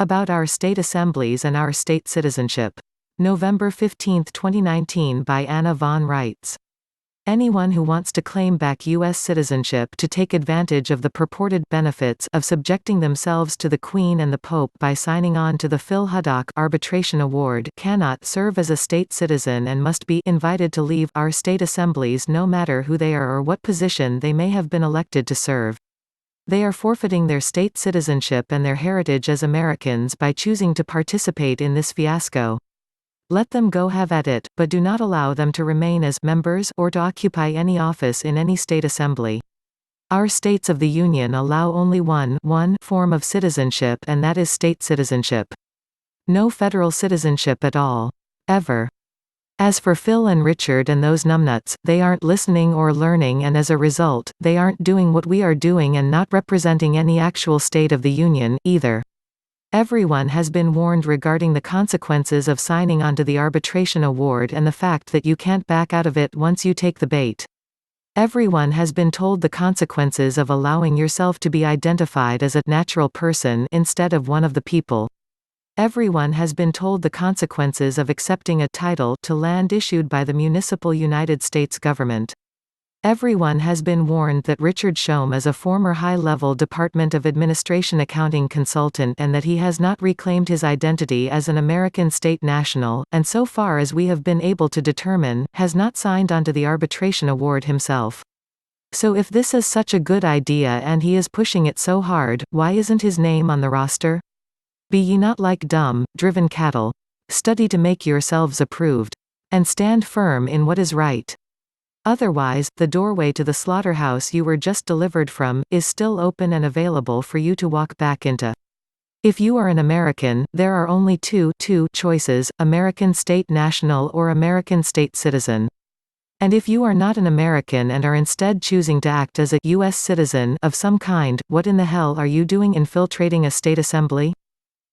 About our state assemblies and our state citizenship. November 15, 2019 by Anna von Reitz. Anyone who wants to claim back US citizenship to take advantage of the purported benefits of subjecting themselves to the Queen and the Pope by signing on to the Phil Hudok Arbitration Award cannot serve as a state citizen and must be invited to leave our state assemblies no matter who they are or what position they may have been elected to serve. They are forfeiting their state citizenship and their heritage as Americans by choosing to participate in this fiasco. Let them go have at it, but do not allow them to remain as members or to occupy any office in any state assembly. Our states of the Union allow only one form of citizenship, and that is state citizenship. No federal citizenship at all. Ever. As for Phil and Richard and those numbnuts, they aren't listening or learning, and as a result, they aren't doing what we are doing and not representing any actual state of the Union, either. Everyone has been warned regarding the consequences of signing onto the Arbitration Award and the fact that you can't back out of it once you take the bait. Everyone has been told the consequences of allowing yourself to be identified as a natural person instead of one of the people. Everyone has been told the consequences of accepting a title to land issued by the municipal United States government. Everyone has been warned that Richard Shome is a former high-level Department of Administration accounting consultant and that he has not reclaimed his identity as an American state national, and so far as we have been able to determine, has not signed onto the Arbitration Award himself. So if this is such a good idea and he is pushing it so hard, why isn't his name on the roster? Be ye not like dumb, driven cattle. Study to make yourselves approved. And stand firm in what is right. Otherwise, the doorway to the slaughterhouse you were just delivered from, is still open and available for you to walk back into. If you are an American, there are only two choices, American state national or American state citizen. And if you are not an American and are instead choosing to act as a US citizen of some kind, what in the hell are you doing infiltrating a state assembly?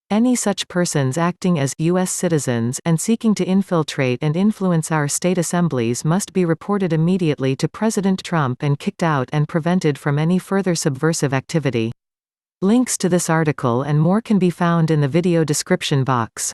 Any such persons acting as US citizens and seeking to infiltrate and influence our state assemblies must be reported immediately to President Trump and kicked out and prevented from any further subversive activity. Links to this article and more can be found in the video description box.